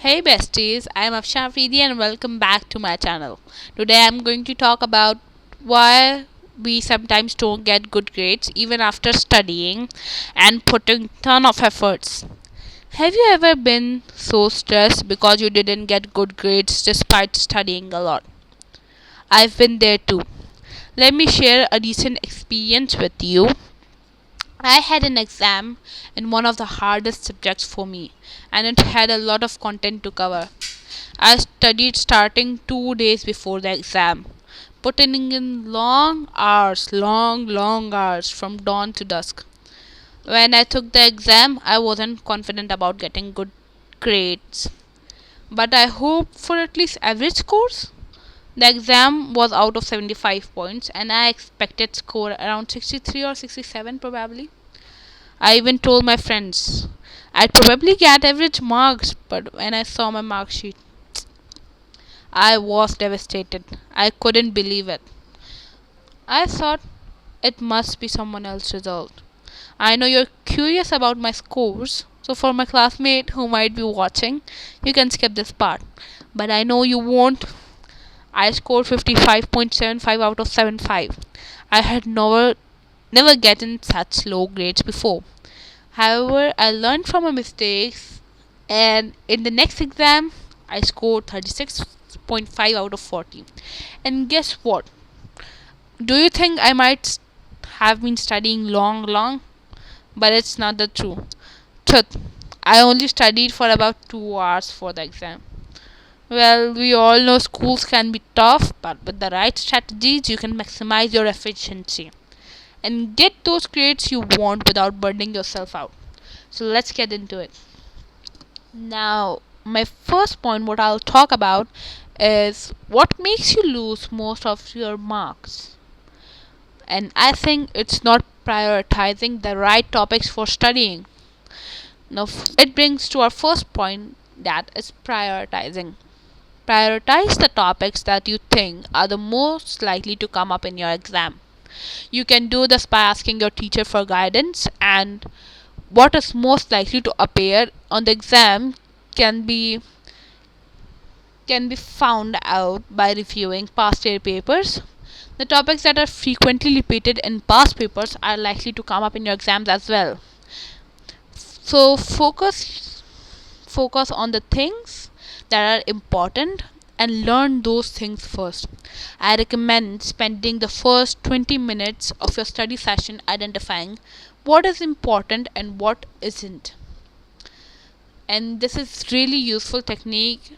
Hey besties, I am Afshan and welcome back to my channel. Today I am going to talk about why we sometimes don't get good grades even after studying and putting ton of efforts. Have you ever been so stressed because you didn't get good grades despite studying a lot? I've been there too. Let me share a recent experience with you. I had an exam in one of the hardest subjects for me, and it had a lot of content to cover. I studied starting 2 days before the exam, putting in long hours from dawn to dusk. When I took the exam, I wasn't confident about getting good grades, but I hoped for at least average scores. The exam was out of 75 points, and I expected score around 63 or 67 probably. I even told my friends I'd probably get average marks, but when I saw my mark sheet, I was devastated. I couldn't believe it. I thought it must be someone else's result. I know you're curious about my scores, so for my classmate who might be watching, you can skip this part. But I know you won't. I scored 55.75 out of 75. I had never gotten such low grades before. However, I learned from my mistakes, and in the next exam, I scored 36.5 out of 40. And guess what? Do you think I might have been studying long? But it's not the truth. I only studied for about 2 hours for the exam. Well, we all know schools can be tough, but with the right strategies, you can maximize your efficiency and get those grades you want without burning yourself out. So let's get into it. Now, my first point, what I'll talk about is what makes you lose most of your marks. And I think it's not prioritizing the right topics for studying. Now, it brings to our first point, that is prioritizing. Prioritize the topics that you think are the most likely to come up in your exam. You can do this by asking your teacher for guidance, and what is most likely to appear on the exam can be found out by reviewing past year papers. The topics that are frequently repeated in past papers are likely to come up in your exams as well. So focus on the things that are important and learn those things first. I recommend spending the first 20 minutes of your study session identifying what is important and what isn't. And this is really useful technique.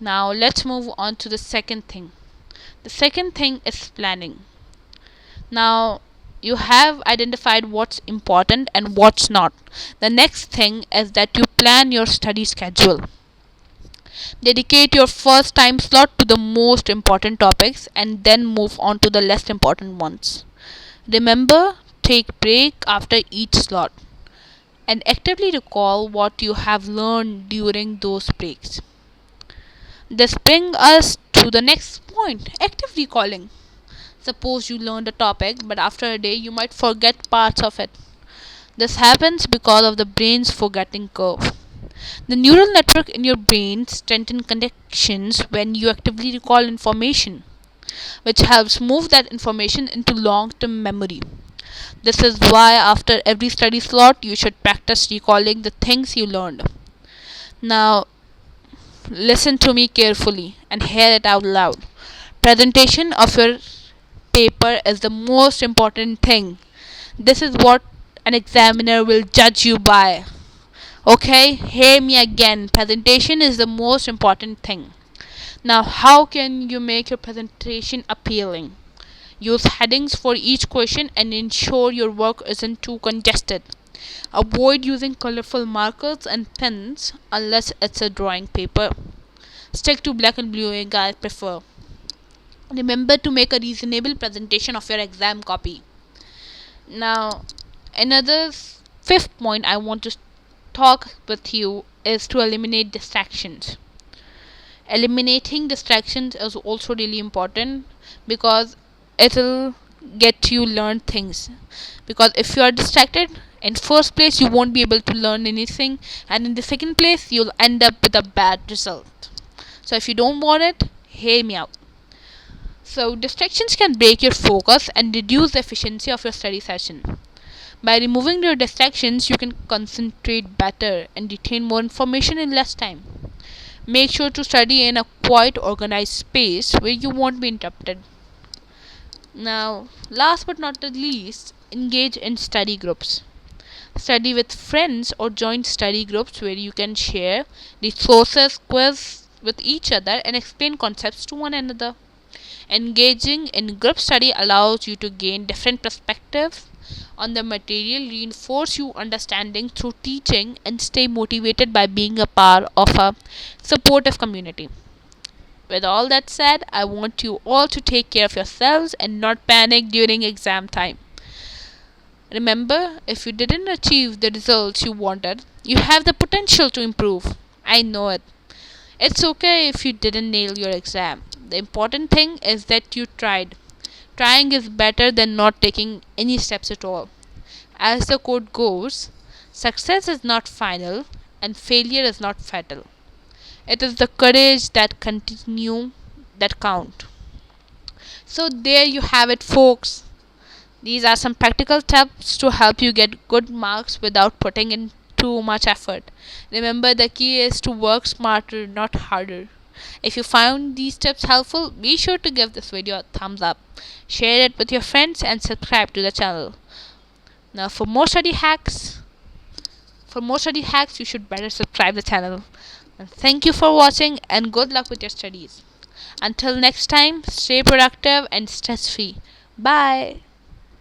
Now let's move on to the second thing. The second thing is planning. Now you have identified what's important and what's not. The next thing is that you plan your study schedule. Dedicate your first time slot to the most important topics and then move on to the less important ones. Remember, take break after each slot and actively recall what you have learned during those breaks. This brings us to the next point, active recalling. Suppose you learned a topic, but after a day you might forget parts of it. This happens because of the brain's forgetting curve. The neural network in your brain strengthens connections when you actively recall information, which helps move that information into long term memory. This is why, after every study slot, you should practice recalling the things you learned. Now, listen to me carefully and hear it out loud. Presentation of your paper is the most important thing. This is what an examiner will judge you by. Okay, hear me again. Presentation is the most important thing. Now, how can you make your presentation appealing? Use headings for each question and ensure your work isn't too congested. Avoid using colorful markers and pens unless it's a drawing paper. Stick to black and blue ink, I prefer. Remember to make a reasonable presentation of your exam copy. Now, another fifth point I want to talk with you is to eliminate distractions. Eliminating distractions is also really important because it'll get you learn things. Because if you are distracted, In first place, you won't be able to learn anything, and in the second place, you'll end up with a bad result. So if you don't want it, hear me out. So distractions can break your focus and reduce the efficiency of your study session. By removing your distractions, you can concentrate better and retain more information in less time. Make sure to study in a quiet, organized space where you won't be interrupted. Now, last but not the least, engage in study groups. Study with friends or join study groups where you can share resources, quiz with each other, and explain concepts to one another. Engaging in group study allows you to gain different perspectives on the material, reinforce your understanding through teaching, and stay motivated by being a part of a supportive community. With all that said, I want you all to take care of yourselves and not panic during exam time. Remember, if you didn't achieve the results you wanted, you have the potential to improve. I know it. It's okay if you didn't nail your exam. The important thing is that you tried. Trying is better than not taking any steps at all. As the quote goes, success is not final and failure is not fatal. It is the courage that continue that count. So there you have it, folks. These are some practical tips to help you get good marks without putting in too much effort. Remember, the key is to work smarter, not harder. If you found these tips helpful, be sure to give this video a thumbs up, share it with your friends, and subscribe to the channel. Now, for more study hacks, you should better subscribe the channel. And thank you for watching, and good luck with your studies. Until next time, stay productive and stress free. Bye.